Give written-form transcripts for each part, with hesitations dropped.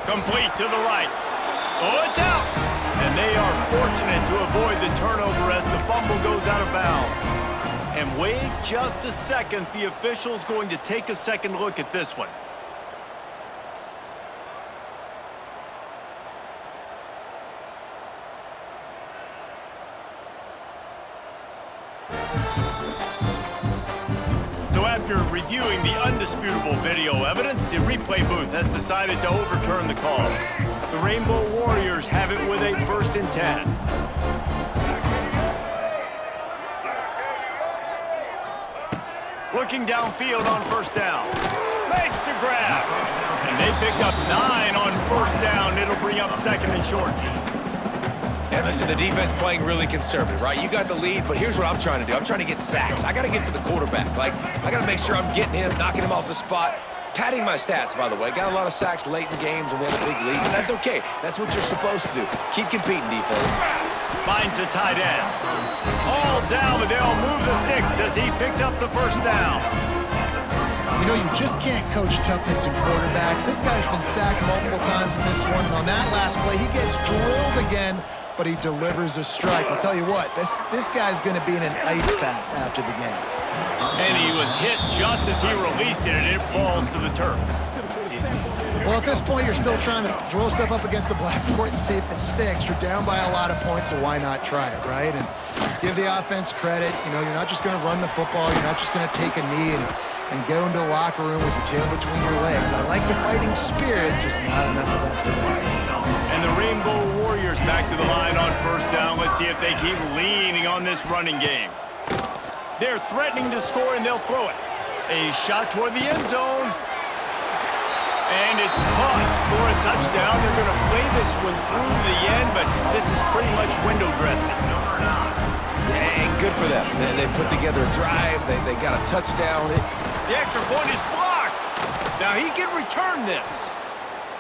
Complete to the right. Oh, it's out. And they are fortunate to avoid the turnover as the fumble goes out of bounds. And wait just a second. The official's going to take a second look at this one. So after reviewing the undisputable video evidence, the replay booth has decided to overturn the call. The Rainbow Warriors have it with a 1st and 10. Looking downfield on 1st down. Makes the grab. And they pick up 9 on 1st down. It'll bring up 2nd and short. And listen, the defense playing really conservative, right? You got the lead, but here's what I'm trying to do. I'm trying to get sacks. I got to get to the quarterback. Like, I got to make sure I'm getting him, knocking him off the spot. Padding my stats, by the way. Got a lot of sacks late in games when we had a big lead, but that's okay. That's what you're supposed to do. Keep competing, defense. Finds the tight end. All down, but they'll move the sticks as he picks up the 1st down. You know, you just can't coach toughness in quarterbacks. This guy's been sacked multiple times in this one, and on that last play, he gets drilled again, but he delivers a strike. I'll tell you what, this guy's going to be in an ice bath after the game. And he was hit just as he released it, and it falls to the turf. Well, at this point, you're still trying to throw stuff up against the blackboard and see if it sticks. You're down by a lot of points, so why not try it, right? And give the offense credit. You know, you're not just going to run the football. You're not just going to take a knee and go into the locker room with your tail between your legs. I like the fighting spirit, just not enough of that today. And the Rainbow Warriors back to the line on 1st down. Let's see if they keep leaning on this running game. They're threatening to score, and they'll throw it. A shot toward the end zone. And it's caught for a touchdown. They're going to play this one through the end, but this is pretty much window dressing. Yeah, good for them. They put together a drive. They got a touchdown. The extra point is blocked. Now he can return this.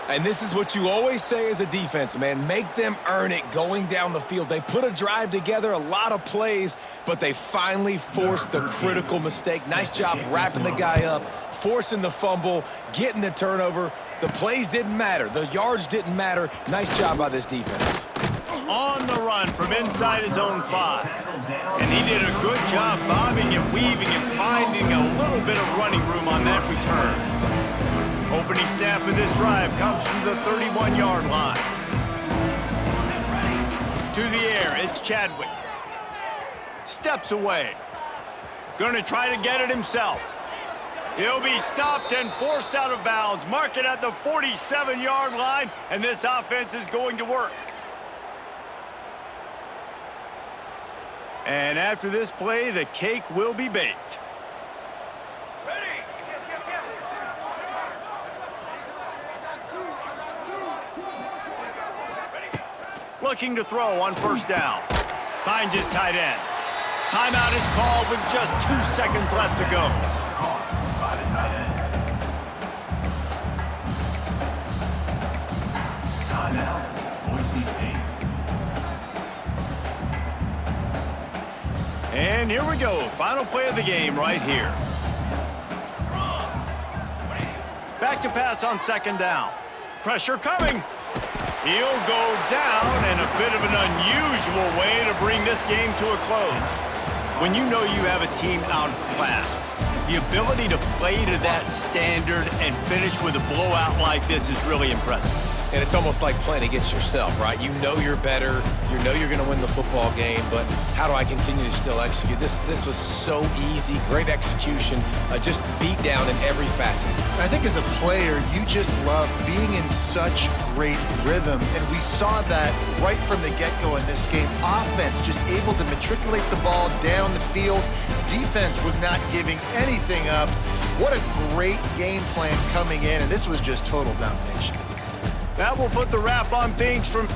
And this is what you always say as a defense, man. Make them earn it going down the field. They put a drive together, a lot of plays, but they finally forced the critical mistake. Nice job wrapping the guy up, forcing the fumble, getting the turnover. The plays didn't matter. The yards didn't matter. Nice job by this defense. On the run from inside his own 5. And he did a good job bobbing and weaving and finding a little bit of running room on that return. Opening snap of this drive comes from the 31-yard line. To the air, it's Chadwick. Steps away. Gonna try to get it himself. He'll be stopped and forced out of bounds. Mark it at the 47-yard line, and this offense is going to work. And after this play, the cake will be baked. Looking to throw on 1st down. Finds his tight end. Timeout is called with just 2 seconds left to go. And here we go. Final play of the game right here. Back to pass on 2nd down. Pressure coming. He'll go down, and a bit of an unusual way to bring this game to a close. When you know you have a team outclassed, the ability to play to that standard and finish with a blowout like this is really impressive. And it's almost like playing against yourself, right? You know you're better. You know you're going to win the football game, but how do I continue to still execute? This was so easy, great execution, just beat down in every facet. I think as a player, you just love being in such great rhythm, and we saw that right from the get-go in this game. Offense just able to matriculate the ball down the field. Defense was not giving anything up. What a great game plan coming in, and this was just total domination. That will put the wrap on things from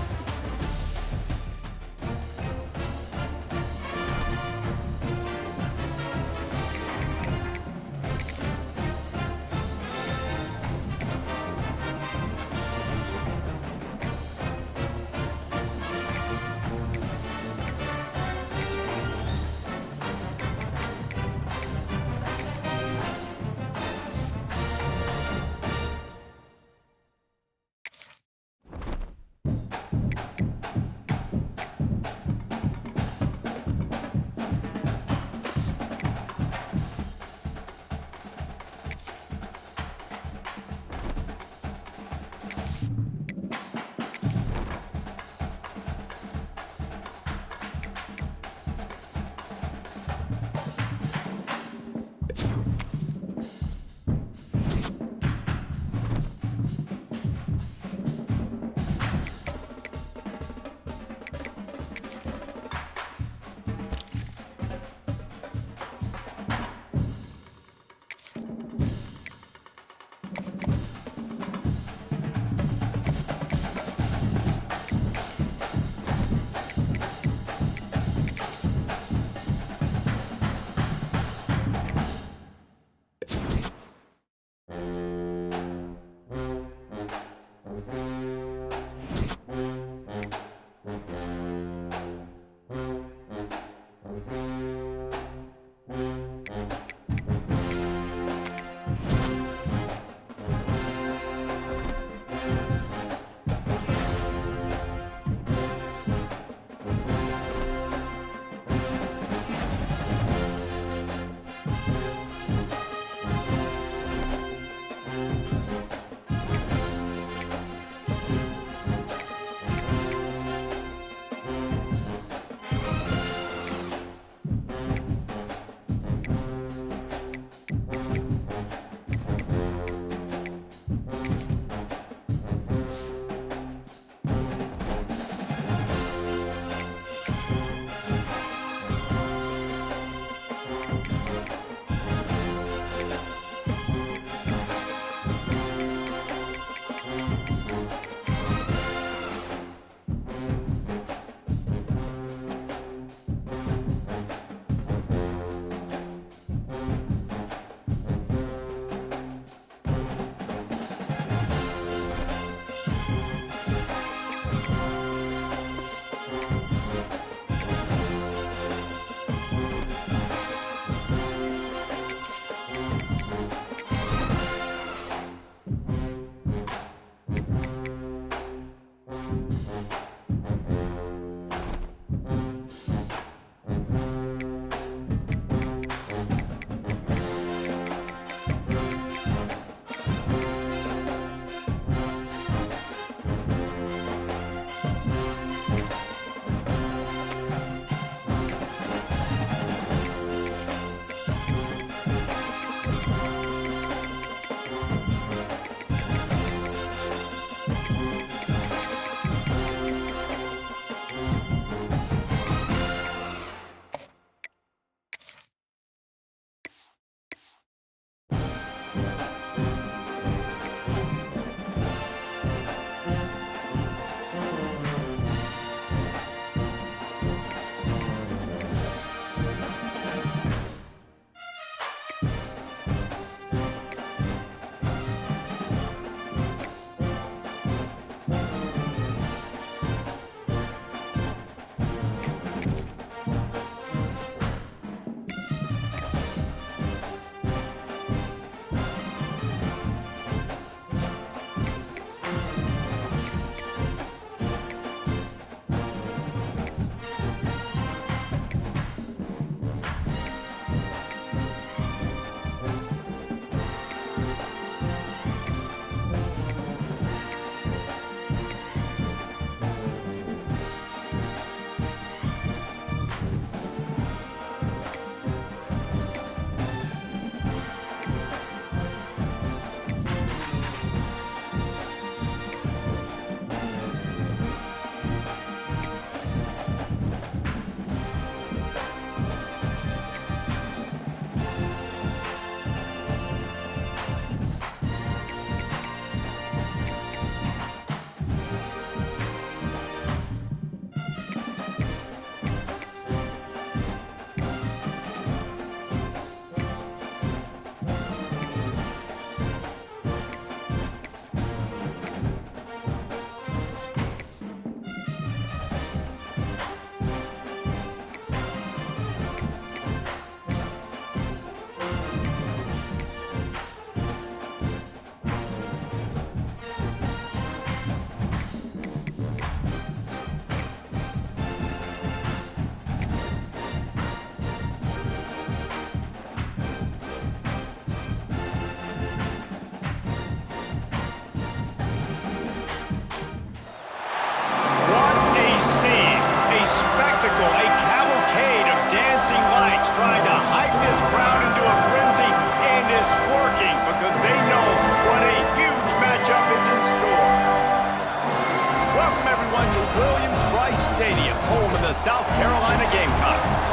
South Carolina Gamecocks.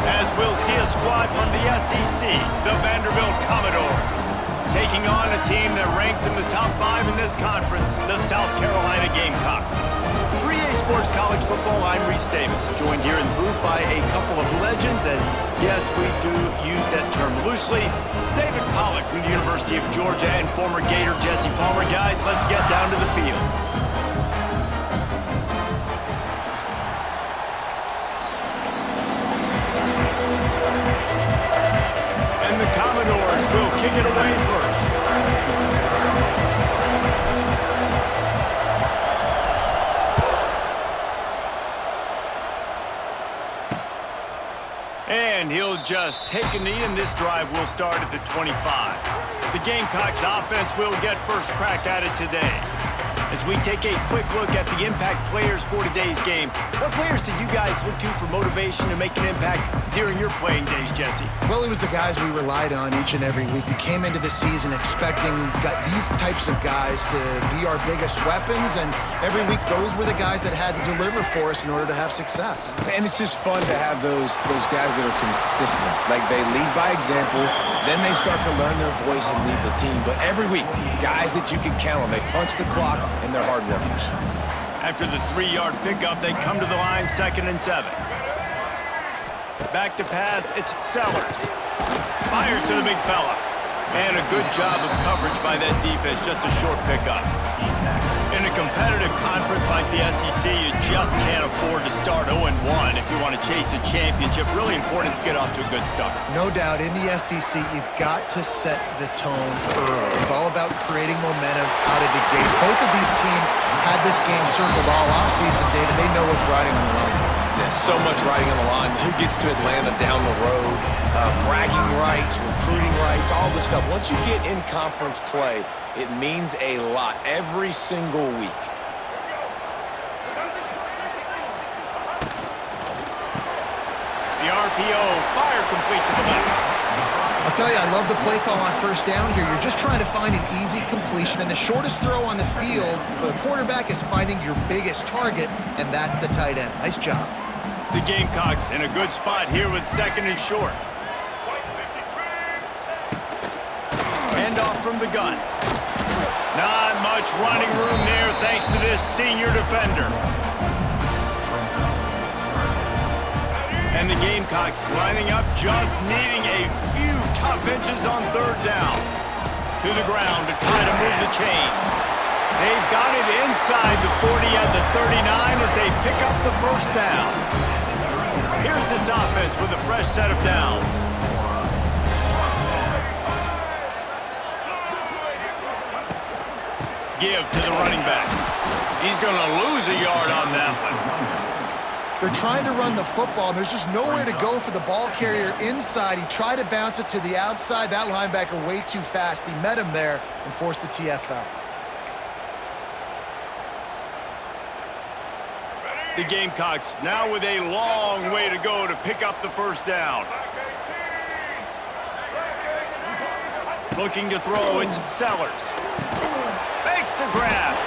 As we'll see a squad from the SEC, the Vanderbilt Commodores, taking on a team that ranks in the top 5 in this conference, the South Carolina Gamecocks. For EA Sports College Football, I'm Reese Davis, joined here in the booth by a couple of legends, and yes, we do use that term loosely. David Pollack from the University of Georgia and former Gator Jesse Palmer. Guys, let's get down to the field. And the Commodores will kick it away first. And he'll just take a knee, and this drive will start at the 25. The Gamecocks offense will get first crack at it today. As we take a quick look at the impact players for today's game, what players did you guys look to for motivation to make an impact during your playing days, Jesse? Well, it was the guys we relied on each and every week. We came into the season expecting these types of guys to be our biggest weapons, and every week those were the guys that had to deliver for us in order to have success. And it's just fun to have those guys that are consistent. Like, they lead by example, then they start to learn their voice and lead the team. But every week, guys that you can count on, they punch the clock, and they're hard workers. After the 3-yard pickup, they come to the line, 2nd and 7. Back to pass, it's Sellers. Fires to the big fella. And a good job of coverage by that defense, just a short pickup. In a competitive conference like the SEC, you just can't afford to start 0-1 if you want to chase a championship. Really important to get off to a good start. No doubt, in the SEC, you've got to set the tone early. It's all about creating momentum out of the gate. Both of these teams had this game circled all offseason, David. They know what's riding on the line. There's so much riding on the line. Who gets to Atlanta down the road? Bragging rights, recruiting rights, all this stuff. Once you get in conference play, it means a lot every single week. The RPO, fire complete to the left. A I'll tell you, I love the play call on first down here. You're just trying to find an easy completion, and the shortest throw on the field for the quarterback is finding your biggest target, and that's the tight end. Nice job. The Gamecocks in a good spot here with second and short. Hand off from the gun. Not much running room there thanks to this senior defender. And the Gamecocks lining up, just needing a few tough inches on third down. To the ground to try to move the chains. They've got it inside the 40 at the 39 as they pick up the first down. Here's this offense with a fresh set of downs. Give to the running back. He's going to lose a yard on that one. They're trying to run the football, and there's just nowhere to go for the ball carrier inside. He tried to bounce it to the outside. That linebacker way too fast. He met him there and forced the TFL. The Gamecocks now with a long way to go to pick up the first down. Looking to throw, it's Sellers. Makes the grab.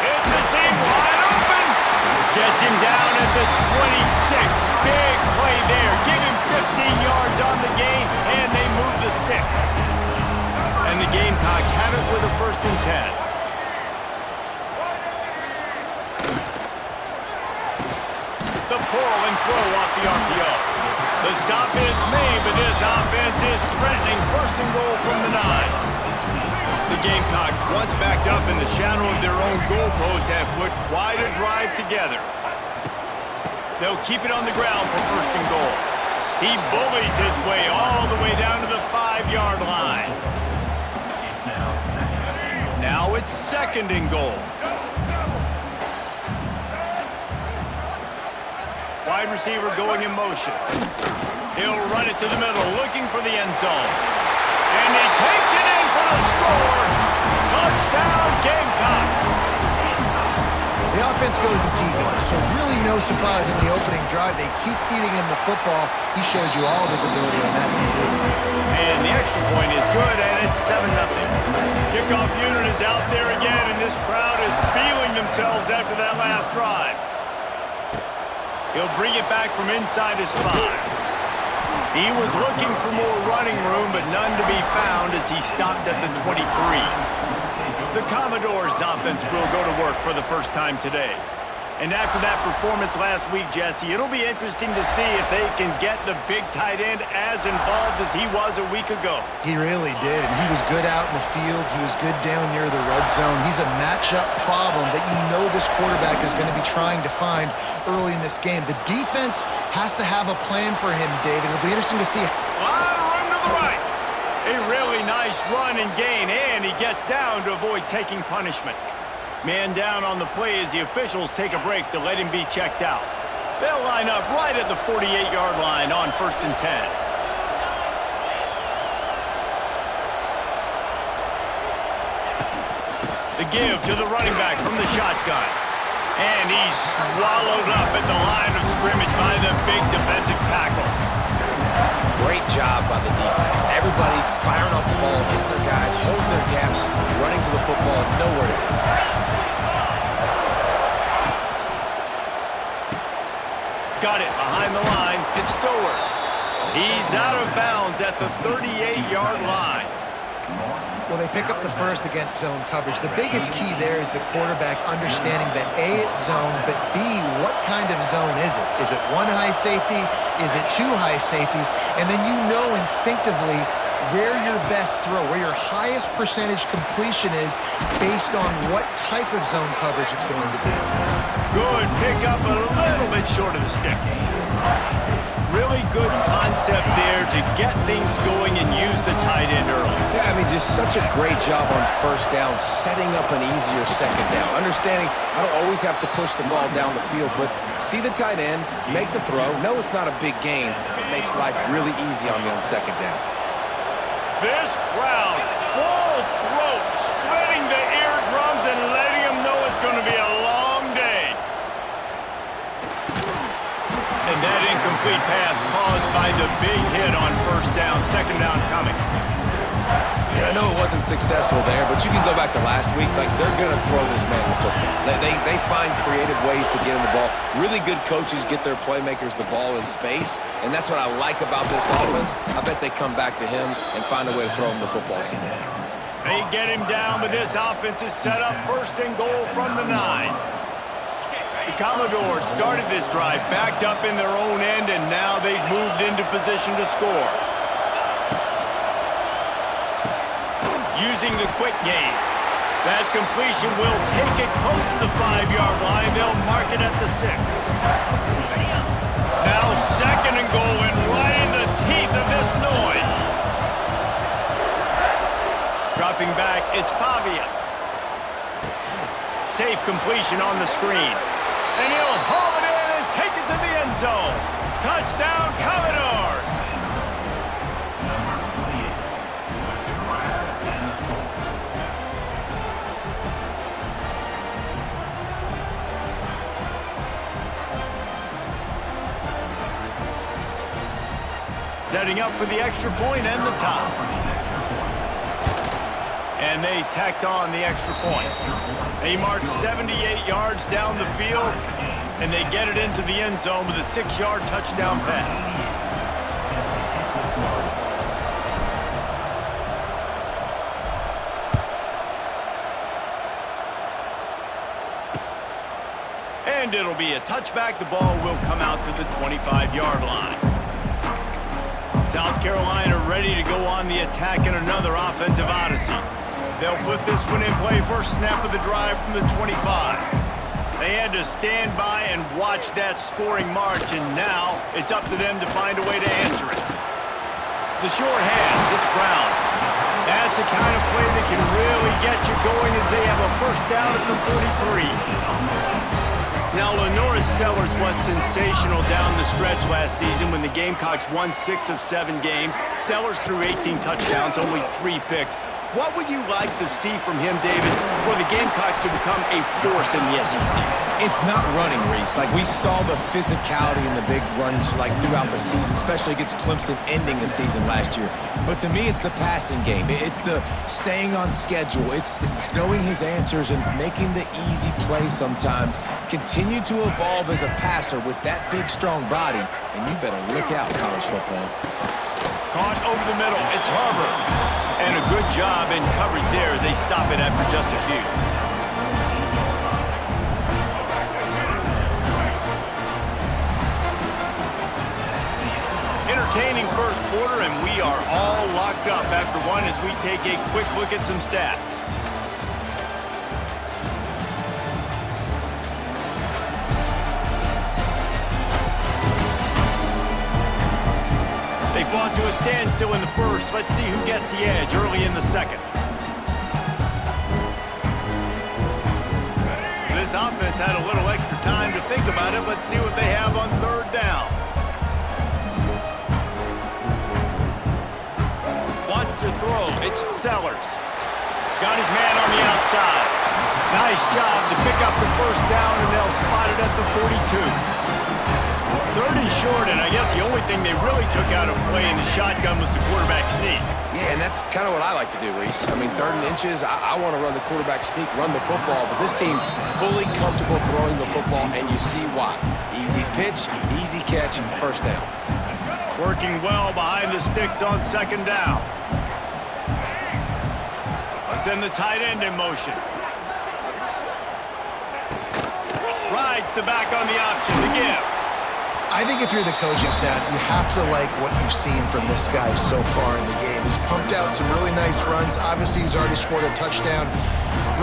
It's a seam wide open. Gets him down at the 26. Big play there. Give him 15 yards on the gain, and they move the sticks. And the Gamecocks have it with a 1st and 10. The pull and throw off the RPO. The stop is made, but this offense is threatening 1st and goal from the 9. The Gamecocks, once backed up in the shadow of their own goalpost, have put quite a drive together. They'll keep it on the ground for 1st and goal. He bullies his way all the way down to the 5-yard line. Now it's 2nd and goal. Wide receiver going in motion. He'll run it to the middle, looking for the end zone. And he takes it in for the score. Touchdown, Gamecocks. The offense goes as he goes, so really no surprise in the opening drive. They keep feeding him the football. He showed you all of his ability on that TV. And the extra point is good, and it's 7-0. Kickoff unit is out there again, and this crowd is feeling themselves after that last drive. He'll bring it back from inside his 5. He was looking for more running room, but none to be found as he stopped at the 23. The Commodores' offense will go to work for the first time today. And after that performance last week, Jesse, it'll be interesting to see if they can get the big tight end as involved as he was a week ago. He really did, and he was good out in the field. He was good down near the red zone. He's a matchup problem that you know this quarterback is going to be trying to find early in this game. The defense has to have a plan for him, David. It'll be interesting to see. A lot of room to the right. A really nice run and gain, and he gets down to avoid taking punishment. Man down on the play as the officials take a break to let him be checked out. They'll line up right at the 48-yard line on 1st and 10. The give to the running back from the shotgun. And he's swallowed up at the line of scrimmage by the big defensive tackle. Great job by the defense. Everybody firing off the ball, hitting their guys, holding their gaps, running to the football, nowhere to go. Got it behind the line. It's Stowers. He's out of bounds at the 38-yard line. Well, they pick up the first against zone coverage. The biggest key there is the quarterback understanding that A, it's zone, but B, what kind of zone is it? Is it one high safety? Is it two high safeties? And then you know instinctively where your best throw, where your highest percentage completion is based on what type of zone coverage it's going to be. Good pickup, a little bit short of the sticks. Really good concept there to get things going and use the tight end early. Yeah, I mean, just such a great job on first down, setting up an easier second down. Understanding I don't always have to push the ball down the field, but see the tight end, make the throw. No, it's not a big gain. It makes life really easy on me on second down. This crowd, full throat, splitting the eardrums and letting them know it's going to be a long day. And that incomplete Incomplete pass caused by the big hit on first down. Second down coming. Yeah, I know it wasn't successful there, but you can go back to last week. Like, they're going to throw this man the football. They find creative ways to get him the ball. Really good coaches get their playmakers the ball in space, and that's what I like about this offense. I bet they come back to him and find a way to throw him the football some more. They get him down, but this offense is set up first and goal from the 9. The Commodores started this drive backed up in their own end, and now they've moved into position to score. Using the quick game. That completion will take it close to the 5-yard line. They'll mark it at the 6. Now second and goal, and right in the teeth of this noise. Dropping back, it's Pavia. Safe completion on the screen. And he'll haul it in and take it to the end zone. Touchdown, Commodores! Setting up for the extra point and the top. And they tacked on the extra point. They march 78 yards down the field, and they get it into the end zone with a 6-yard touchdown pass. And it'll be a touchback. The ball will come out to the 25-yard line. South Carolina ready to go on the attack in another offensive odyssey. They'll put this one in play first snap of the drive from the 25. They had to stand by and watch that scoring march, and now it's up to them to find a way to answer it. The short hands, it's Brown. That's the kind of play that can really get you going as they have a first down at the 43. Now, Lenoris Sellers was sensational down the stretch last season when the Gamecocks won 6 of 7 games. Sellers threw 18 touchdowns, only 3 picks. What would you like to see from him, David, for the Gamecocks to become a force in the SEC? It's not running, Reese. Like, we saw the physicality in the big runs, like, throughout the season, especially against Clemson ending the season last year. But to me, it's the passing game. It's the staying on schedule. It's knowing his answers and making the easy play sometimes. Continue to evolve as a passer with that big, strong body, and you better look out, college football. Caught over the middle. It's Harbor. And a good job in coverage there as they stop it after just a few. Entertaining first quarter, and we are all locked up after one as we take a quick look at some stats. They fought to a standstill in the first. Let's see who gets the edge early in the second. This offense had a little extra time to think about it. Let's see what they have on third down. Wants to throw. It's Sellers. Got his man on the outside. Nice job to pick up the first down, and they'll spot it at the 42. Third and short, and I guess the only thing they really took out of play in the shotgun was the quarterback sneak. Yeah, and that's kind of what I like to do, Reese. I mean, 3rd and inches, I want to run the quarterback sneak, run the football, but this team fully comfortable throwing the football, and you see why. Easy pitch, easy catch, first down. Working well behind the sticks on second down. Let's send the tight end in motion. Rides the back on the option to give. I think if you're the coaching staff, you have to like what you've seen from this guy so far in the game. He's pumped out some really nice runs. Obviously, he's already scored a touchdown.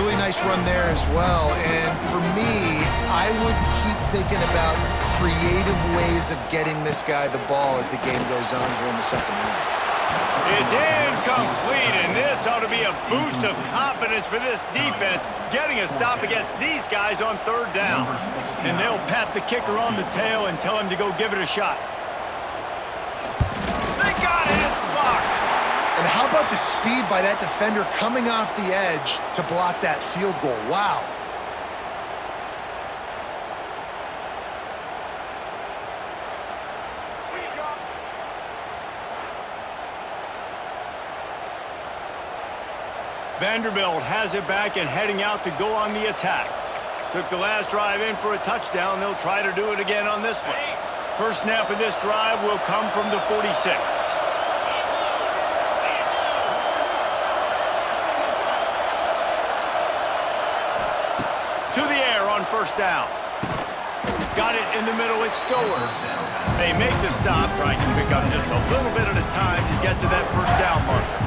Really nice run there as well. And for me, I would keep thinking about creative ways of getting this guy the ball as the game goes on here in the second half. It's incomplete, and this ought to be a boost of confidence for this defense, getting a stop against these guys on third down. And they'll pat the kicker on the tail and tell him to go give it a shot. They got it, it's blocked. And how about the speed by that defender coming off the edge to block that field goal? Wow. Vanderbilt has it back and heading out to go on the attack. Took the last drive in for a touchdown. They'll try to do it again on this one. First snap of this drive will come from the 46. To the air on first down. Got it in the middle, it's Stowers. They make the stop, trying to pick up just a little bit at a time to get to that first down marker.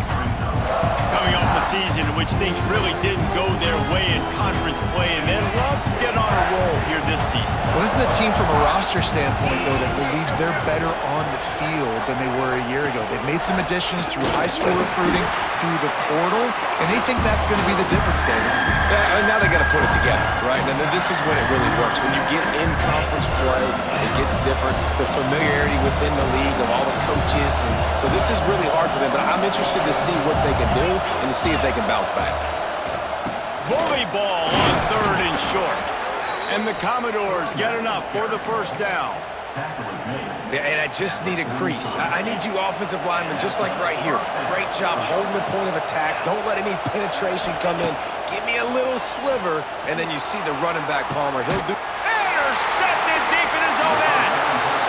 Coming off a season in which things really didn't go their way in conference play, and they'd love to get on a roll here this season. Well, this is a team from a roster standpoint, though, that believes they're better on the field than they were a year ago. They've made some additions through high school recruiting, through the portal, and they think that's going to be the difference, David. Yeah, and now they got to put it together, right? And then this is when it really works. When you get in conference play, it gets different. The familiarity within the league of all the coaches. And so this is really hard for them, but I'm interested to see what they can do and to see if they can bounce back. Bully ball on third and short. And the Commodores get enough for the first down. Yeah, and I just need a crease. I need you offensive linemen, just like right here. Great job holding the point of attack. Don't let any penetration come in. Give me a little sliver, and then you see the running back, Palmer. He'll do... Intercepted deep in his own end.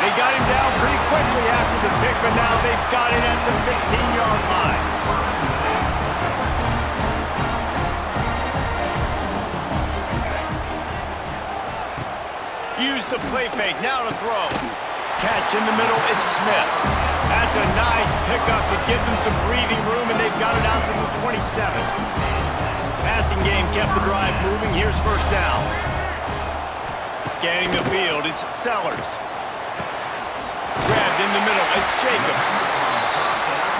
They got him down pretty quickly after the pick, but now they've got it at the 15-yard line. Use the play fake, now to throw. Catch in the middle, it's Smith. That's a nice pickup to give them some breathing room, and they've got it out to the 27. Passing game kept the drive moving. Here's first down. Scanning the field, it's Sellers. Grabbed in the middle, it's Jacobs.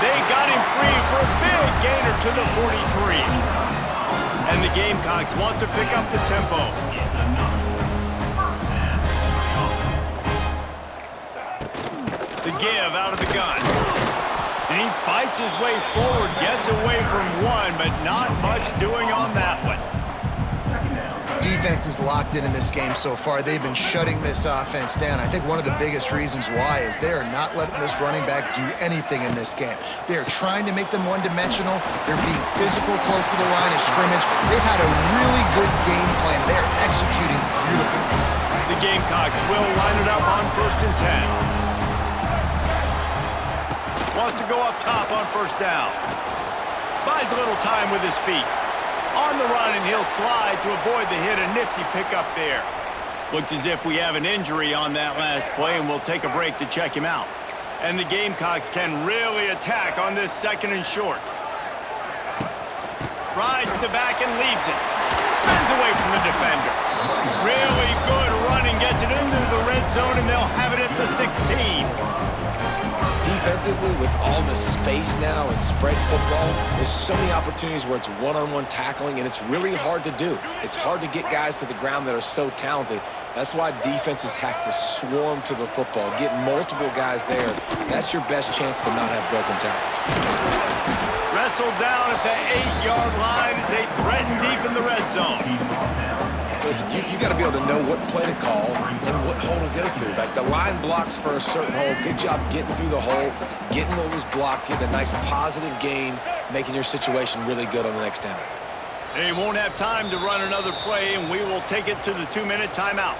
They got him free for a big gainer to the 43. And the Gamecocks want to pick up the tempo. The give out of the gun. And he fights his way forward, gets away from one, but not much doing on that one. Defense is locked in this game so far. They've been shutting this offense down. I think one of the biggest reasons why is they are not letting this running back do anything in this game. They are trying to make them one-dimensional. They're being physical close to the line of scrimmage. They've had a really good game plan. They're executing beautifully. The Gamecocks will line it up on 1st and 10. Wants to go up top on first down. Buys a little time with his feet. On the run, and he'll slide to avoid the hit. A nifty pickup there. Looks as if we have an injury on that last play, and we'll take a break to check him out. And the Gamecocks can really attack on this 2nd and short. Rides the back and leaves it. Spins away from the defender. Really good running. Gets it into the red zone, and they'll have it at the 16. Defensively, with all the space now and spread football, there's so many opportunities where it's one-on-one tackling, and it's really hard to do. It's hard to get guys to the ground that are so talented. That's why defenses have to swarm to the football, get multiple guys there. That's your best chance to not have broken tackles. Wrestled down at the 8-yard line as they threaten deep in the red zone. Listen, you got to be able to know what play to call and what hole to go through. Like the line blocks for a certain hole. Good job getting through the hole, getting what was blocked, getting a nice positive gain, making your situation really good on the next down. They won't have time to run another play, and we will take it to the 2-minute timeout.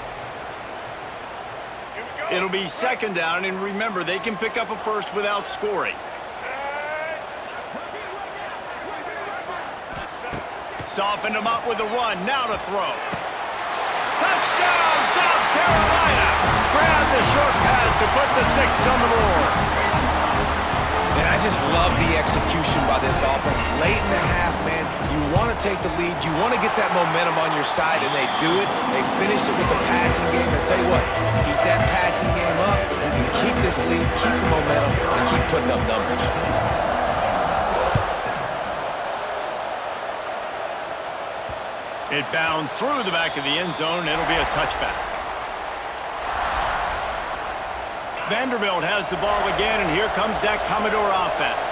It'll be 2nd down, and remember, they can pick up a first without scoring. Softened him up with a run, now to throw. Touchdown, South Carolina! Grab the short pass to put the 6 on the board. And I just love the execution by this offense. Late in the half, man, you want to take the lead. You want to get that momentum on your side, and they do it. They finish it with the passing game. And tell you what, keep that passing game up. You can keep this lead, keep the momentum, and keep putting up numbers. It bounds through the back of the end zone. It'll be a touchback. Vanderbilt has the ball again, and here comes that Commodore offense.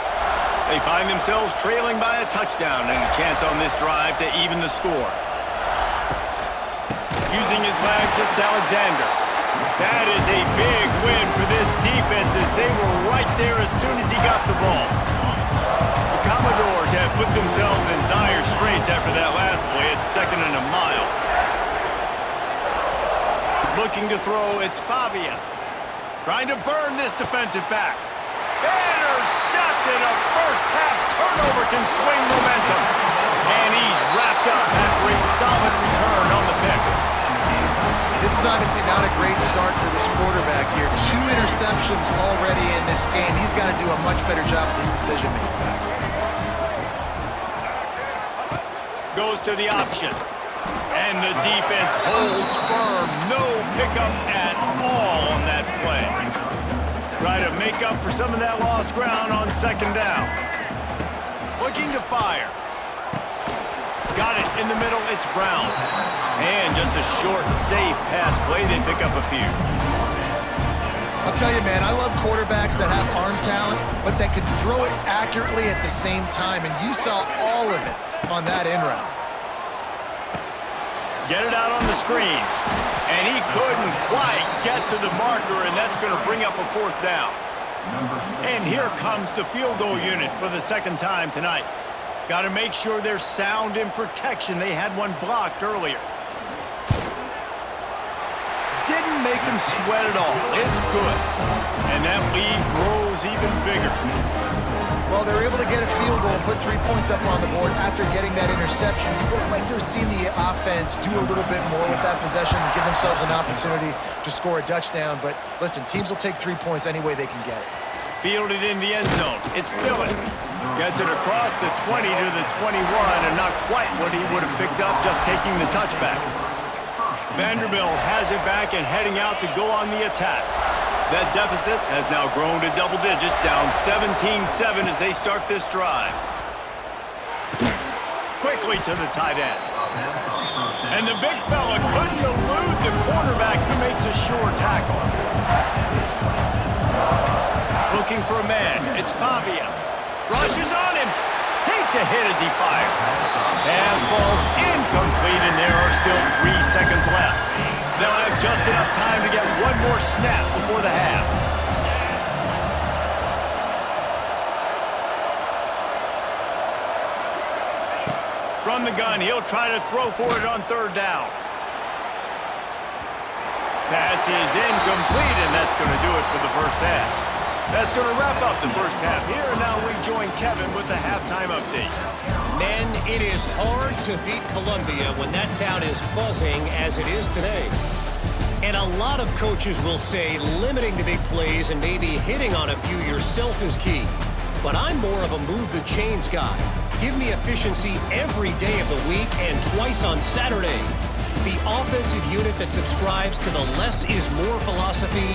They find themselves trailing by a touchdown and a chance on this drive to even the score. Using his legs, it's Alexander. That is a big win for this defense as they were right there as soon as he got the ball. The Commodores have put themselves in dire straits after that last play. It's 2nd and a mile. Looking to throw, it's Pavia. Trying to burn this defensive back. Intercepted. A first-half turnover can swing momentum. And he's wrapped up after a solid return on the pick. This is obviously not a great start for this quarterback here. 2 interceptions already in this game. He's got to do a much better job with his decision-making. Goes to the option. And the defense holds firm. No pickup at all on that play. Try to make up for some of that lost ground on 2nd down. Looking to fire. Got it in the middle. It's Brown. And just a short, safe pass play. They pick up a few. I'll tell you, man, I love quarterbacks that have arm talent, but that can throw it accurately at the same time. And you saw all of it on that end route. Get it out on the screen. And he couldn't quite get to the marker, and that's going to bring up a 4th down. And here comes the field goal unit for the 2nd time tonight. Got to make sure they're sound in protection. They had one blocked earlier. Didn't make him sweat at all. It's good. And that lead grows even bigger. Well, they were able to get a field goal and put 3 points up on the board after getting that interception. You would have liked to have seen the offense do a little bit more with that possession and give themselves an opportunity to score a touchdown. But listen, teams will take 3 points any way they can get it. Fielded in the end zone. It's Dillon. Gets it across the 20 to the 21, and not quite what he would have picked up just taking the touchback. Vanderbilt has it back and heading out to go on the attack. That deficit has now grown to double digits, down 17-7 as they start this drive. Quickly to the tight end. And the big fella couldn't elude the cornerback who makes a sure tackle. Looking for a man. It's Pavia. Rushes on him. Takes a hit as he fires. Pass falls incomplete, and there are still 3 seconds left. They'll have just enough time to get one more snap before the half. From the gun, he'll try to throw for it on 3rd down. Pass is incomplete, and that's going to do it for the first half. That's going to wrap up the first half here, and now we join Kevin with the halftime update. Men, it is hard to beat Columbia when that town is buzzing as it is today. And a lot of coaches will say limiting the big plays and maybe hitting on a few yourself is key. But I'm more of a move the chains guy. Give me efficiency every day of the week and twice on Saturday. The offensive unit that subscribes to the less is more philosophy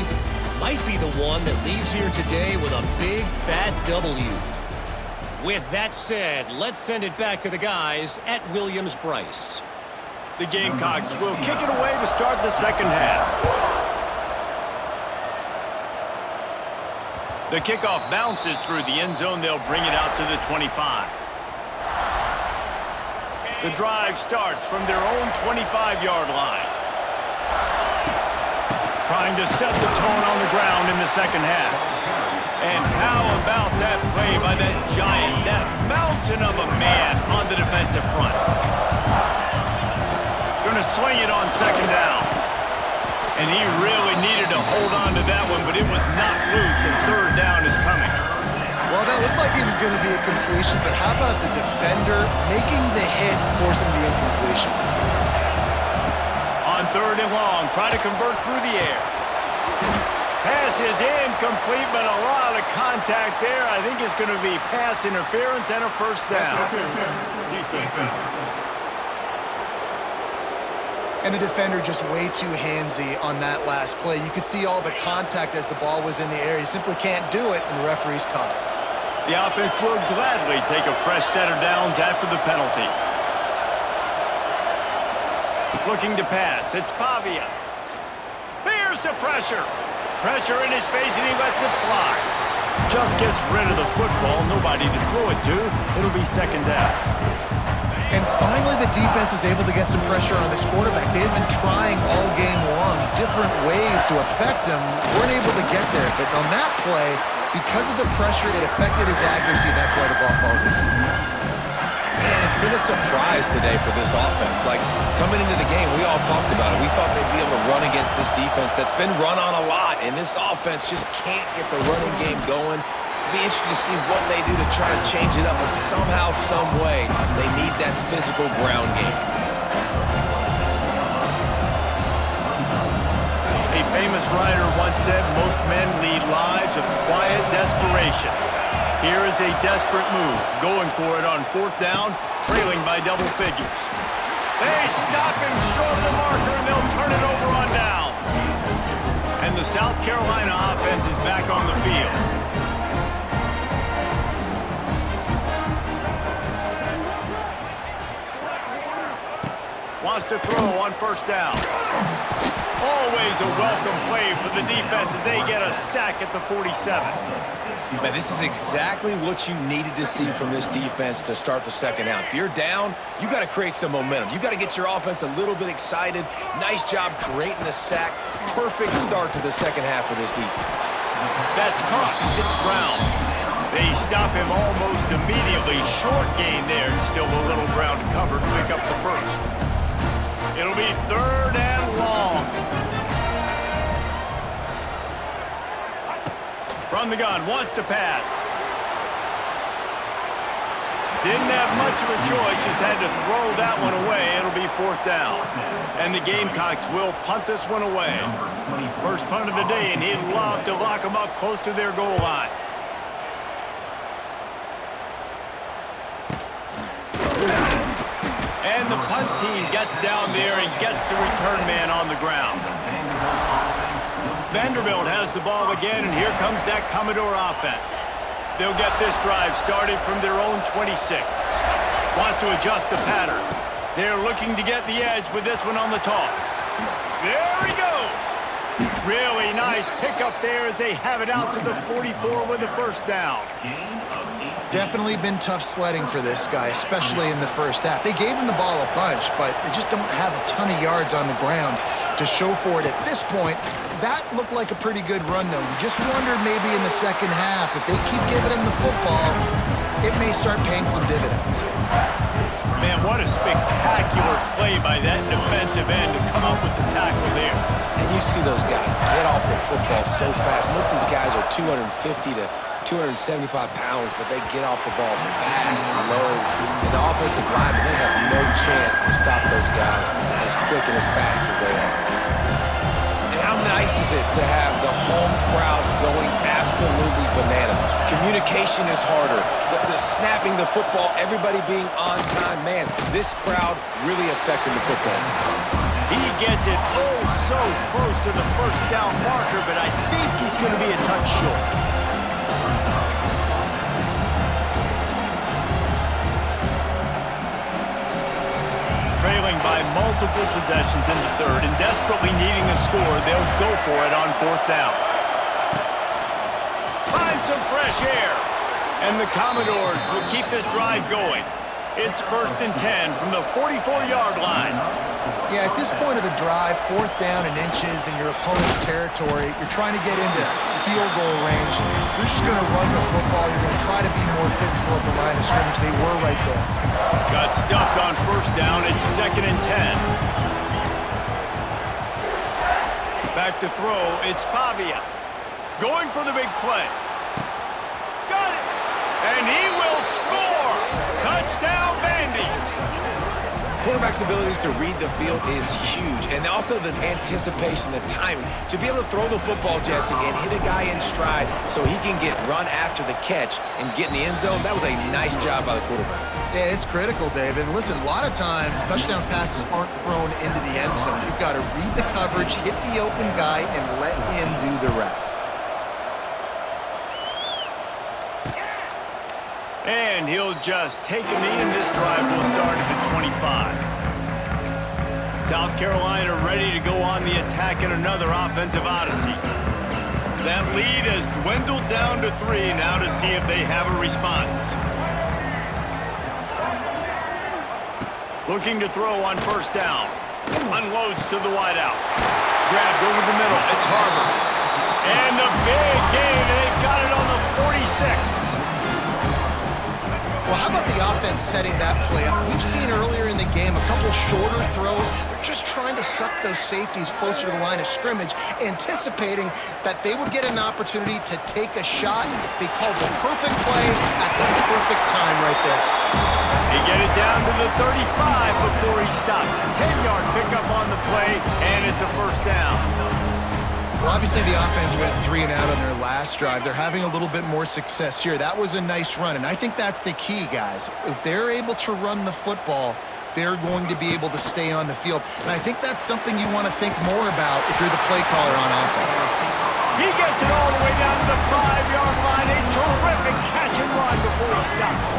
might be the one that leaves here today with a big fat W. With that said, let's send it back to the guys at Williams-Brice. The Gamecocks will kick it away to start the second half. The kickoff bounces through the end zone. They'll bring it out to the 25. The drive starts from their own 25-yard line. Trying to set the tone on the ground in the second half. And how about that play by that giant, that mountain of a man on the defensive front. Going to swing it on 2nd down. And he really needed to hold on to that one, but it was not loose, and 3rd down is coming. Well, that looked like it was going to be a completion, but how about the defender making the hit and forcing the incompletion? On 3rd and long, try to convert through the air. Pass is incomplete, but a lot of contact there. I think it's going to be pass interference and a 1st down. And the defender just way too handsy on that last play. You could see all the contact as the ball was in the air. You simply can't do it, and the referee's caught it. The offense will gladly take a fresh set of downs after the penalty. Looking to pass. It's Pavia. There's the pressure. Pressure in his face, and he lets it fly. Just gets rid of the football. Nobody to throw it to. It'll be 2nd down. And finally, the defense is able to get some pressure on this quarterback. They have been trying all game long different different ways to affect him, weren't able to get there. But on that play, because of the pressure, it affected his accuracy, and that's why the ball falls in. Man, it's been a surprise today for this offense. Like, coming into the game, we all talked about it. We thought they'd be able to run against this defense that's been run on a lot, and this offense just can't get the running game going. It'll be interesting to see what they do to try to change it up, but somehow, some way, they need that physical ground game. A famous writer once said, most men lead lives of quiet desperation. Here is a desperate move, going for it on 4th down, trailing by double figures. They stop him short of the marker, and they'll turn it over on downs. And the South Carolina offense is back on the field. Wants to throw on 1st down. Always a welcome play for the defense as they get a sack at the 47. Man, this is exactly what you needed to see from this defense to start the second half. If you're down, you got to create some momentum. You got to get your offense a little bit excited. Nice job creating the sack. Perfect start to the second half for this defense. That's caught. It's Brown. They stop him almost immediately. Short gain there, and still a little ground to cover to pick up the first. It'll be 3rd and long. From the gun, wants to pass. Didn't have much of a choice, just had to throw that one away. It'll be 4th down. And the Gamecocks will punt this one away. First punt of the day, and he'd love to lock them up close to their goal line. And the punt team gets down there and gets the return man on the ground. Vanderbilt has the ball again, and here comes that Commodore offense. They'll get this drive started from their own 26. Wants to adjust the pattern. They're looking to get the edge with this one on the toss. There he goes. Really nice pickup there as they have it out to the 44 with the 1st down. Definitely been tough sledding for this guy, especially in the first half. They gave him the ball a bunch, but they just don't have a ton of yards on the ground to show for it at this point. That looked like a pretty good run, though. You just wondered maybe in the second half, if they keep giving him the football, it may start paying some dividends. Man, what a spectacular play by that defensive end to come up with the tackle there. And you see those guys get off the football so fast. Most of these guys are 250 to 275 pounds, but they get off the ball fast and low. And the offensive linemen, they have no chance to stop those guys as quick and as fast as they are. And how nice is it to have the home crowd going absolutely bananas? Communication is harder. The snapping the football, everybody being on time. Man, this crowd really affecting the football. He gets it oh so close to the 1st down marker, but I think he's going to be a touch short. Trailing by multiple possessions in the 3rd and desperately needing a score, they'll go for it on 4th down. Find some fresh air. And the Commodores will keep this drive going. It's 1st and 10 from the 44-yard line. Yeah, at this point of the drive, 4th down and inches in your opponent's territory, you're trying to get into field goal range. You're just going to run the football. You're going to try to be more physical at the line of scrimmage. They were right there. Got stuffed on 1st down. It's 2nd and 10. Back to throw. It's Pavia. Going for the big play. Got it. And he will score. Touchdown, Vandy. Quarterback's abilities to read the field is huge, and also the anticipation, the timing. To be able to throw the football, Jesse, and hit a guy in stride so he can get run after the catch and get in the end zone, that was a nice job by the quarterback. Yeah, it's critical, David. And listen, a lot of times, touchdown passes aren't thrown into the end zone. You've got to read the coverage, hit the open guy, and let him do the rest. And he'll just take a knee, and this drive will start at the 25. South Carolina ready to go on the attack in another offensive odyssey. That lead has dwindled down to 3 now to see if they have a response. Looking to throw on 1st down. Unloads to the wideout. grabbed over the middle. It's Harbor. And the big gain, and they've got it on the 46. Well, how about the offense setting that play up? We've seen earlier in the game a couple shorter throws. They're just trying to suck those safeties closer to the line of scrimmage, anticipating that they would get an opportunity to take a shot. They called the perfect play at the perfect time right there. He get it down to the 35 before he stopped. 10-yard pickup on the play, and it's a first down. Well, obviously the offense went 3 and out on their last drive. They're having a little bit more success here. That was a nice run, and I think that's the key, guys. If they're able to run the football, they're going to be able to stay on the field. And I think that's something you want to think more about if you're the play caller on offense. He gets it all the way down to the 5-yard line. A terrific catch and run before he stopped.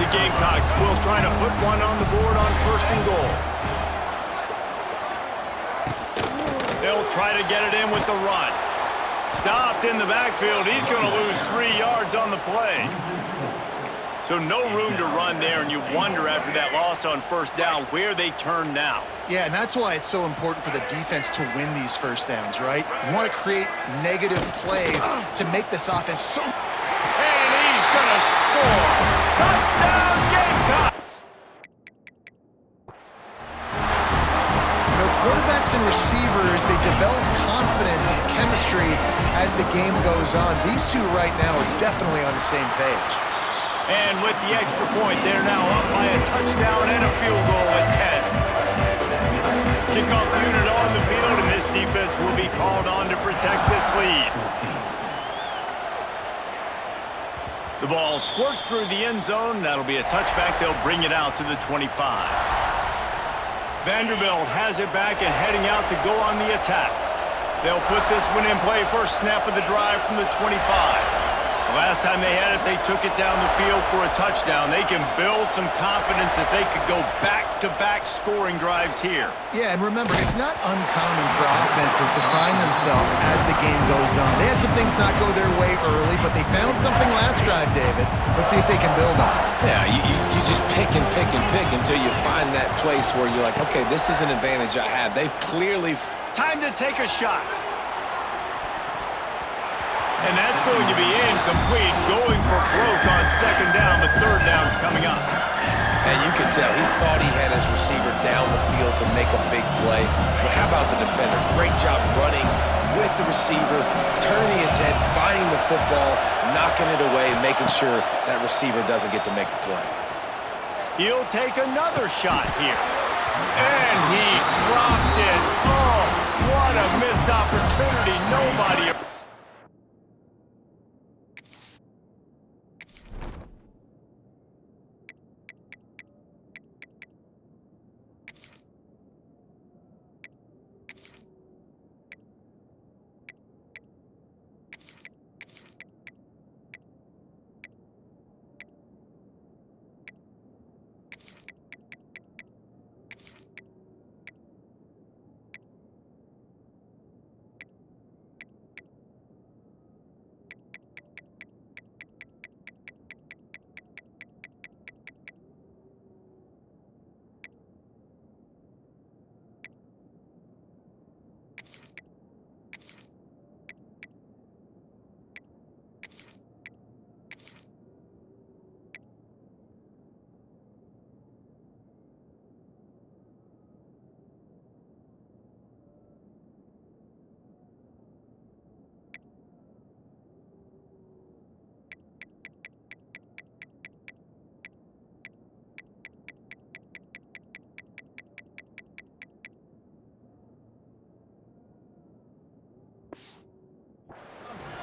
The Gamecocks will try to put one on the board on 1st and goal. They'll try to get it in with the run. Stopped in the backfield. He's going to lose 3 yards on the play. So no room to run there, and you wonder after that loss on 1st down where they turn now. Yeah, and that's why it's so important for the defense to win these first downs, right? You want to create negative plays to make this offense so... And he's going to score. Touchdown, Gamecocks! Quarterbacks and receivers, they develop confidence and chemistry as the game goes on. These two right now are definitely on the same page. And with the extra point, they're now up by a touchdown and a field goal at 10. Kickoff unit on the field, and this defense will be called on to protect this lead. The ball squirts through the end zone. That'll be a touchback. They'll bring it out to the 25. Vanderbilt has it back and heading out to go on the attack. They'll put this one in play. First snap of the drive from the 25. The last time they had it, they took it down the field for a touchdown. They can build some confidence that they could go back-to-back scoring drives here. Yeah, and remember, it's not uncommon for offenses to find themselves as the game goes on. They had some things not go their way early, but they found something last drive, David. Let's see if they can build on it. Yeah, you just pick and pick and pick until you find that place where you're like, okay, this is an advantage I have. They've clearly... Time to take a shot. And that's going to be incomplete, going for broke on 2nd down, but 3rd down's coming up. And you can tell he thought he had his receiver down the field to make a big play. But how about the defender? Great job running with the receiver, turning his head, finding the football, knocking it away, making sure that receiver doesn't get to make the play. He'll take another shot here. And he dropped it. Oh, what a missed opportunity. Nobody...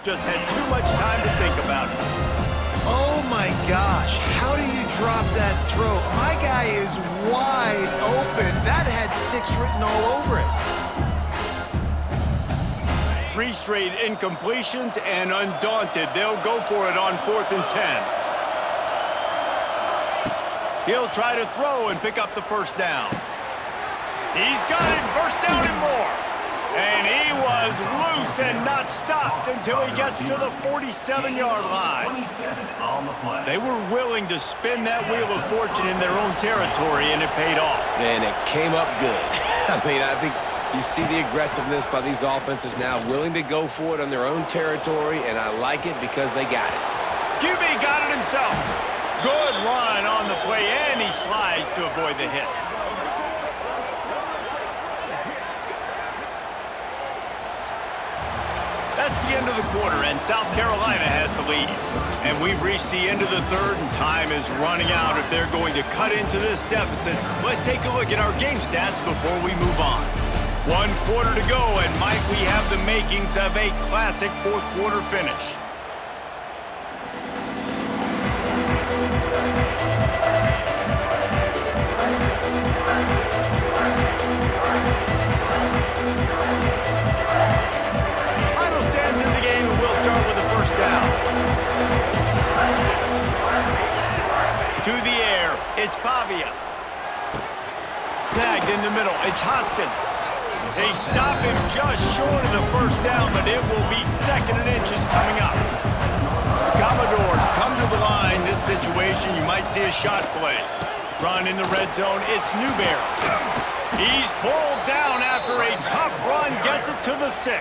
Just had too much time to think about it. Oh my gosh, how do you drop that throw? My guy is wide open. That had 6 written all over it. 3 straight incompletions, and undaunted, they'll go for it on 4th and 10. He'll try to throw and pick up the 1st down. He's got it, 1st down and more. And he was loose and not stopped until he gets to the 47-yard line. They were willing to spin that wheel of fortune in their own territory, and it paid off. And it came up good. I mean, I think You see the aggressiveness by these offenses now, willing to go for it on their own territory, and I like it because they got it. QB got it himself. Good run on the play, and he slides to avoid the hit. That's the end of the quarter, and South Carolina has the lead. And we've reached the end of the third, and time is running out if they're going to cut into this deficit. Let's take a look at our game stats before we move on. 1 quarter to go, and might we have the makings of a classic fourth quarter finish. Final stands in the game, and we'll start with the first down. To the air, it's Pavia. Snagged in the middle, it's Hoskins. They stop him just short of the first down, but it will be 2nd and inches coming up. The Commodores come to the line. This situation, you might see a shot play. Run in the red zone, it's Newberry. He's pulled down after a tough run, gets it to the 6.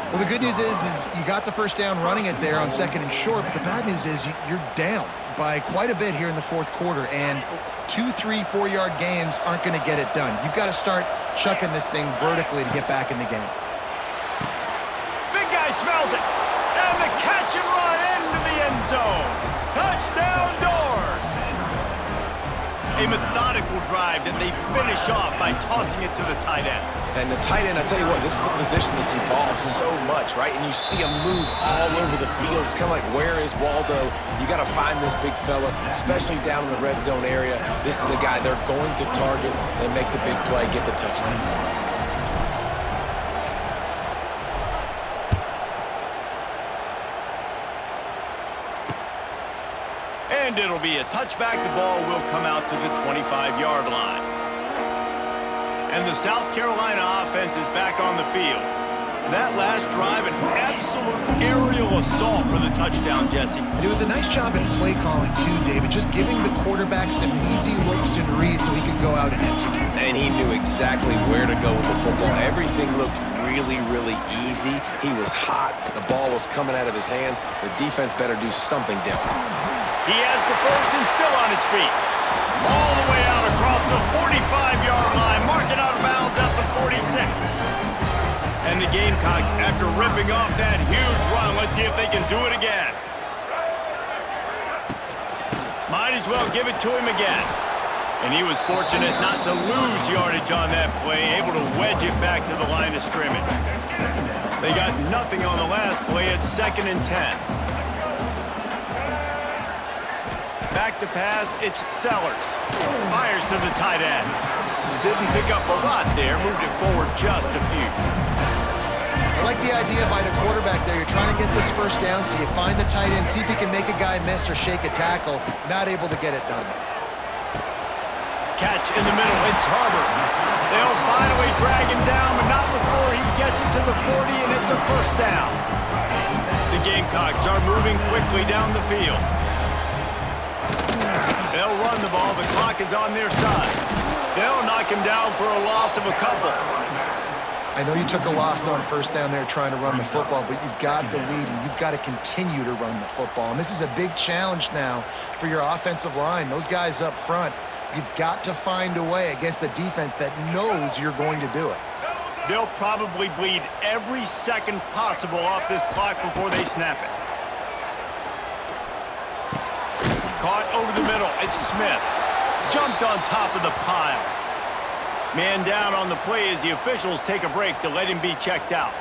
Well, the good news is you got the first down running it there on 2nd and short, but the bad news is you're down by quite a bit here in the fourth quarter, and 2, 3, 4-yard gains aren't going to get it done. You've got to start chucking this thing vertically to get back in the game. Big guy smells it, and the catch and run into the end zone. Touchdown Doors! A methodical drive that they finish off by tossing it to the tight end. And the tight end, I tell you what, this is a position that's evolved so much, right? And you see him move all over the field. It's kind of like, where is Waldo? You got to find this big fella, especially down in the red zone area. This is the guy they're going to target and make the big play, get the touchdown. And it'll be a touchback. The ball will come out to the 25-yard line. And the South Carolina offense is back on the field. That last drive, an absolute aerial assault for the touchdown, Jesse. It was a nice job in play calling, too, David, just giving the quarterback some easy looks and reads so he could go out and execute. And he knew exactly where to go with the football. Everything looked really, really easy. He was hot. The ball was coming out of his hands. The defense better do something different. He has the first and still on his feet. All the way out across the 45-yard line. Mark it out of bounds at the 46. And the Gamecocks, after ripping off that huge run, let's see if they can do it again. Might as well give it to him again. And he was fortunate not to lose yardage on that play, able to wedge it back to the line of scrimmage. They got nothing on the last play. It's 2nd and 10. Back to pass, it's Sellers. Fires to the tight end. Didn't pick up a lot there, moved it forward just a few. I like the idea by the quarterback there. You're trying to get this first down, so you find the tight end, see if he can make a guy miss or shake a tackle. Not able to get it done. Catch in the middle, it's Harbor. They'll finally drag him down, but not before he gets it to the 40, and it's a first down. The Gamecocks are moving quickly down the field. They'll run the ball. The clock is on their side. They'll knock him down for a loss of a couple. I know you took a loss on first down there trying to run the football, but you've got the lead, and you've got to continue to run the football. And this is a big challenge now for your offensive line. Those guys up front, you've got to find a way against a defense that knows you're going to do it. They'll probably bleed every second possible off this clock before they snap it. Caught over the middle, it's Smith. Jumped on top of the pile. Man down on the play as the officials take a break to let him be checked out.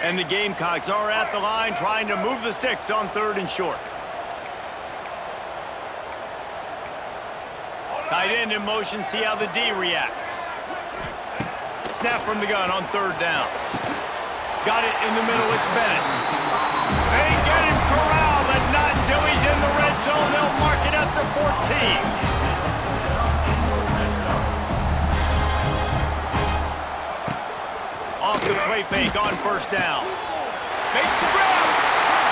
And the Gamecocks are at the line trying to move the sticks on 3rd and short. Tight end in motion, see how the D reacts. Snap from the gun on 3rd down. Got it in the middle, it's Bennett. They get him corralled, but not until he's in the red zone. They'll mark it at the 14. Off the play fake on 1st down. Makes the grab.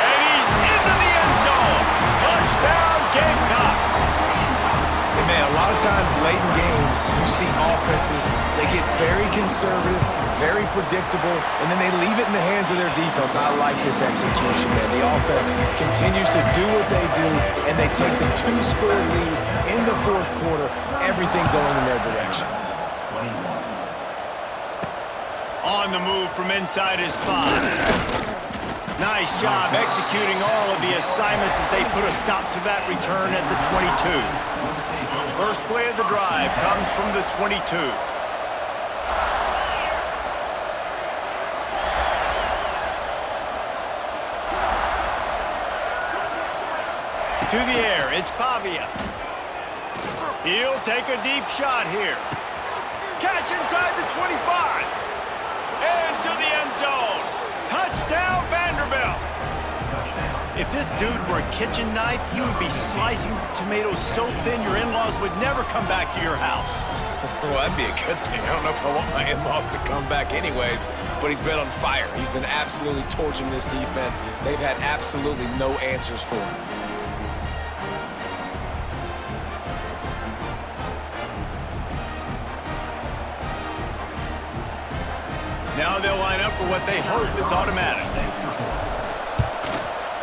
And he's into the end zone. Touchdown, Gamecocks. And man, a lot of times late in games, you see offenses, they get very conservative, very predictable, and then they leave it in the hands of their defense. I like this execution, man. The offense continues to do what they do, and they take the 2-score lead in the fourth quarter, everything going in their direction. On the move from inside his 5. Nice job executing all of the assignments as they put a stop to that return at the 22. First play of the drive comes from the 22. To the air, it's Pavia. He'll take a deep shot here. Catch inside the 25. Into the end zone. Touchdown, Vanderbilt. If this dude were a kitchen knife, he would be slicing tomatoes so thin your in-laws would never come back to your house. Well, that'd be a good thing. I don't know if I want my in-laws to come back anyways, but he's been on fire. He's been absolutely torching this defense. They've had absolutely no answers for him. Now they'll line up for what they hope is automatic.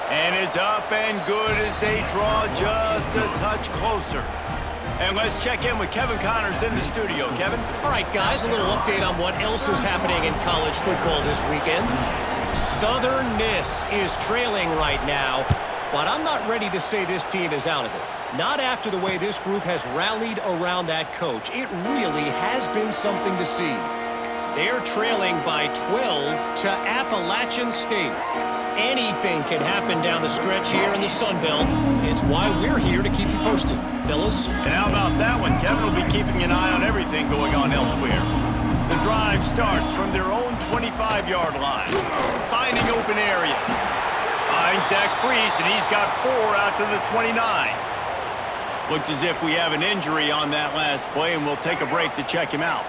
And it's up and good as they draw just a touch closer. And let's check in with Kevin Connors in the studio. Kevin? All right, guys, a little update on what else is happening in college football this weekend. Southern Miss is trailing right now, but I'm not ready to say this team is out of it. Not after the way this group has rallied around that coach. It really has been something to see. They're trailing by 12 to Appalachian State. Anything can happen down the stretch here in the Sun Belt. It's why we're here to keep you posted, fellas. And how about that one? Kevin will be keeping an eye on everything going on elsewhere. The drive starts from their own 25-yard line, finding open areas. Finds that crease, and he's got 4 out to the 29. Looks as if we have an injury on that last play, and we'll take a break to check him out.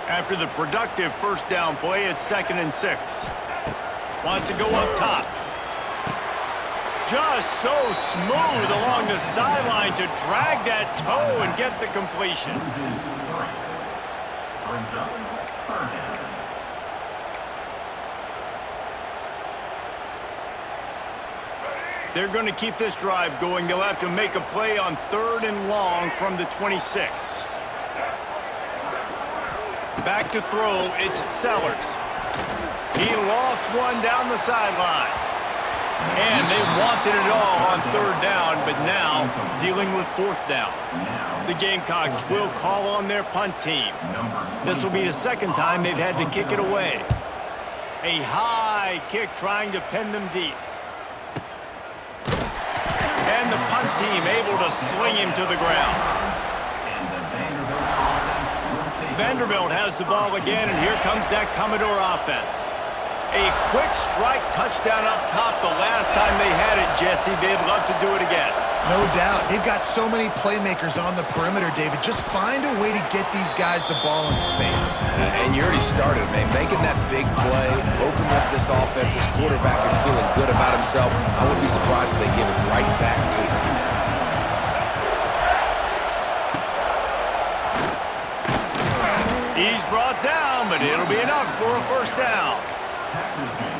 After the productive first down play, it's 2nd and 6. Wants to go up top. Just so smooth along the sideline to drag that toe and get the completion. They're going to keep this drive going. They'll have to make a play on 3rd and long from the 26. Back to throw, it's Sellers. He lofts one down the sideline. And they wanted it all on 3rd down, but now dealing with 4th down. The Gamecocks will call on their punt team. This will be the 2nd time they've had to kick it away. A high kick trying to pin them deep. And the punt team able to sling him to the ground. Vanderbilt has the ball again, and here comes that Commodore offense. A quick strike touchdown up top the last time they had it, Jesse. They'd love to do it again. No doubt. They've got so many playmakers on the perimeter, David. Just find a way to get these guys the ball in space. And you already started, man. Making that big play, opening up this offense. This quarterback is feeling good about himself. I wouldn't be surprised if they give it right back to him. He's brought down, but it'll be enough for a 1st down.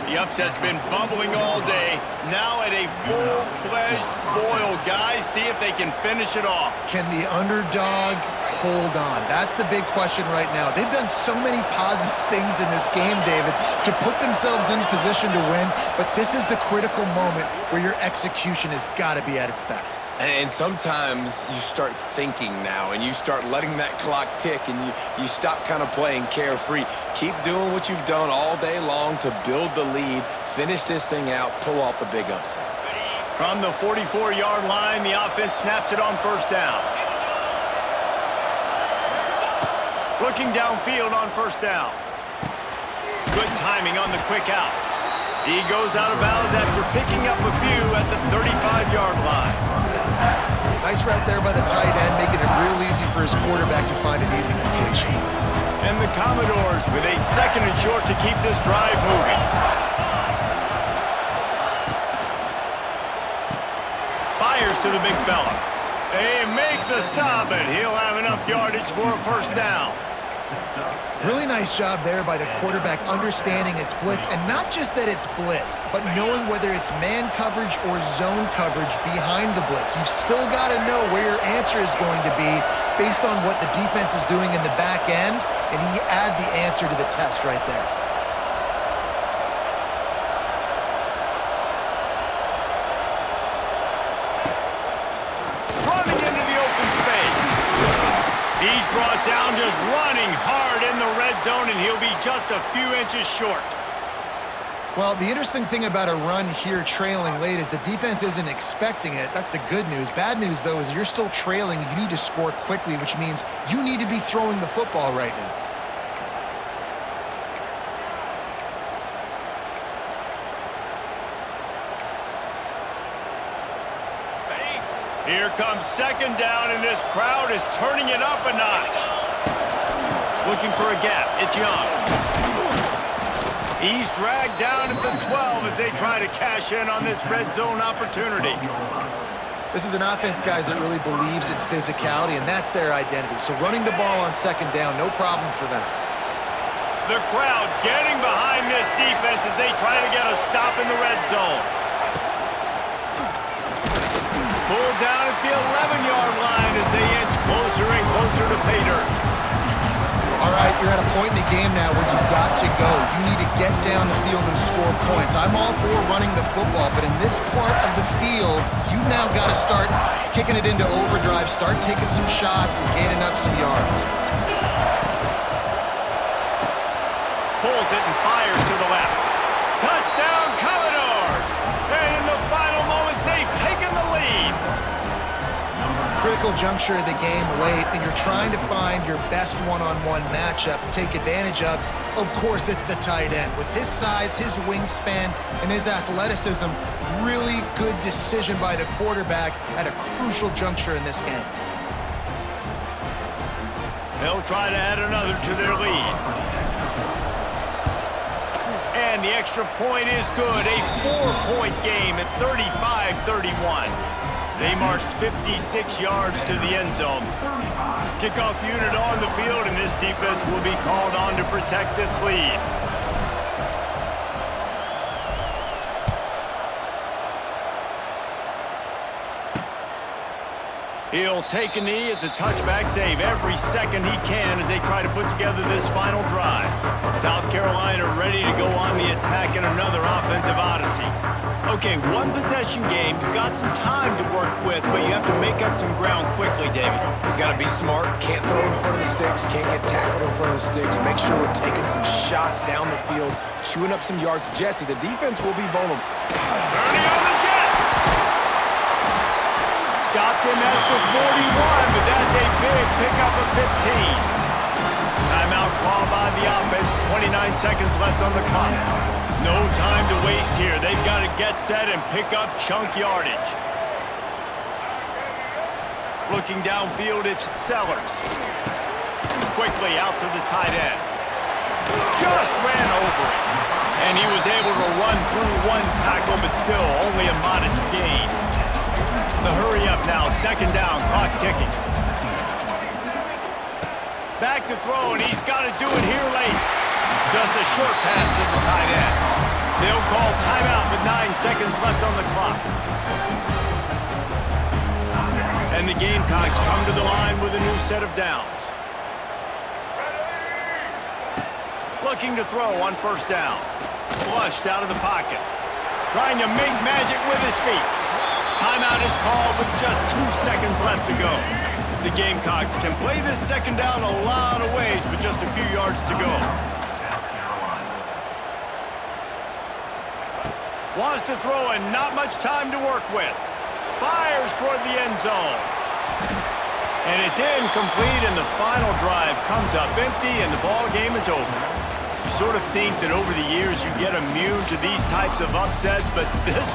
The upset's been bubbling all day. Now at a full-fledged boil. Guys, see if they can finish it off. Can the underdog hold on? That's the big question right now. They've done so many positive things in this game, David, to put themselves in position to win, but this is the critical moment where your execution has got to be at its best. And sometimes you start thinking now, and you start letting that clock tick, and you stop kind of playing carefree. Keep doing what you've done all day long to build the lead, finish this thing out, pull off the big upset. From the 44-yard line, the offense snaps it on 1st down. Looking downfield on 1st down. Good timing on the quick out. He goes out of bounds after picking up a few at the 35-yard line. Nice route there by the tight end, making it real easy for his quarterback to find an easy completion. And the Commodores with a 2nd and short to keep this drive moving. to the big fella. They make the stop, and he'll have enough yardage for a first down. Really nice job there by the quarterback understanding it's blitz, and not just that it's blitz, but knowing whether it's man coverage or zone coverage behind the blitz. You've still got to know where your answer is going to be based on what the defense is doing in the back end, and he add the answer to the test right there. Running into the open space. He's brought down just running hard in the red zone, and he'll be just a few inches short. Well, the interesting thing about a run here trailing late is the defense isn't expecting it. That's the good news. Bad news, though, is you're still trailing. You need to score quickly, which means you need to be throwing the football right now. Here comes second down, and this crowd is turning it up a notch. Looking for a gap. It's Young. He's dragged down at the 12 as they try to cash in on this red zone opportunity. This is an offense, guys, that really believes in physicality, and that's their identity. So running the ball on second down, no problem for them. The crowd getting behind this defense as they try to get a stop in the red zone. Pulled down at the 11-yard line as they inch closer and closer to pay dirt. All right, you're at a point in the game now where you've got to go. You need to get down the field and score points. I'm all for running the football, but in this part of the field, you now got to start kicking it into overdrive, start taking some shots and gaining up some yards. Pulls it and fires to the left. Touchdown, Commodores! And in the final moments, they've taken the lead. Critical juncture of the game late, and you're trying to find your best one-on-one matchup to take advantage of. Of course, it's the tight end. With his size, his wingspan, and his athleticism, really good decision by the quarterback at a crucial juncture in this game. They'll try to add another to their lead. And the extra point is good. A 4-point game at 35-31. They marched 56 yards to the end zone. Kickoff unit on the field, and this defense will be called on to protect this lead. He'll take a knee. It's a touchback save every second he can as they try to put together this final drive. South Carolina ready to go on the attack in another offensive odyssey. Okay, one possession game. You've got some time to work with, but you have to make up some ground quickly, David. Got to be smart. Can't throw in front of the sticks. Can't get tackled in front of the sticks. Make sure we're taking some shots down the field, chewing up some yards. Jesse, the defense will be vulnerable. Ernie on the Jets! Stopped him at the 41, but that's a big pickup of 15. Timeout called by the offense. 29 seconds left on the clock. No time to waste here. They've got to get set and pick up chunk yardage. Looking downfield, it's Sellers. Quickly out to the tight end. Just ran over it. And he was able to run through one tackle, but still only a modest gain. The hurry up now, second down, clock ticking. Back to throw, and he's got to do it here late. Just a short pass to the tight end. They'll call timeout with 9 seconds left on the clock. And the Gamecocks come to the line with a new set of downs. Looking to throw on first down. Flushed out of the pocket. Trying to make magic with his feet. Timeout is called with just 2 seconds left to go. The Gamecocks can play this second down a lot of ways with just a few yards to go. Wants to throw and not much time to work with. Fires toward the end zone. And it's incomplete, and the final drive comes up empty, and the ball game is over. You sort of think that over the years you get immune to these types of upsets, but this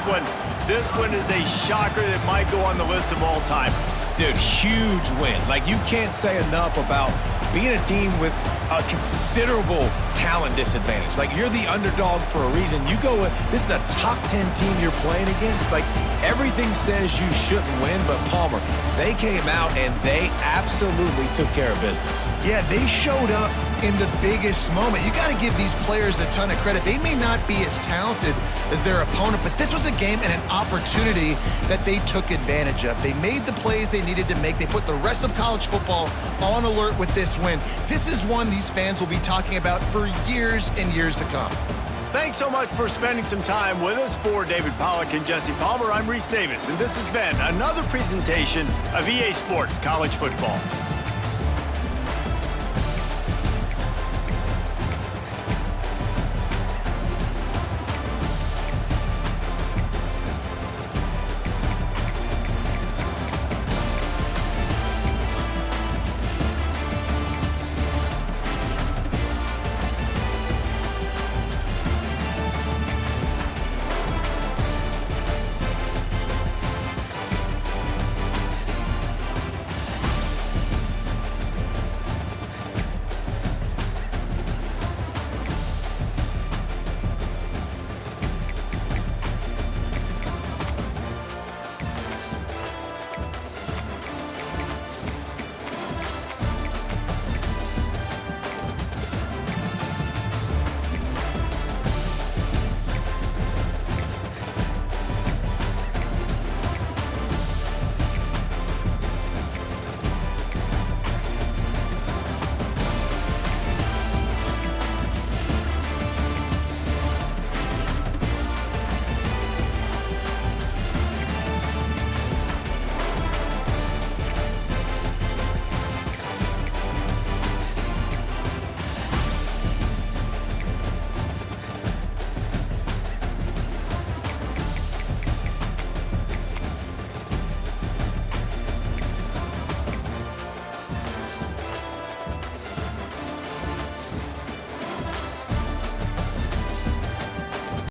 one is a shocker that might go on the list of all time. Dude, huge win. Like, you can't say enough about being a team with a considerable talent disadvantage. Like, you're the underdog for a reason. You go, this is a top 10 team you're playing against. Like, everything says you shouldn't win, but Palmer, they came out and they absolutely took care of business. Yeah, they showed up in the biggest moment. You got to give these players a ton of credit. They may not be as talented as their opponent, but this was a game and an opportunity that they took advantage of. They made the plays they needed to make. They put the rest of college football on alert with this win. This is one these fans will be talking about for years and years to come. Thanks so much for spending some time with us. For David Pollack and Jesse Palmer, I'm Reese Davis, and this has been another presentation of EA Sports College Football.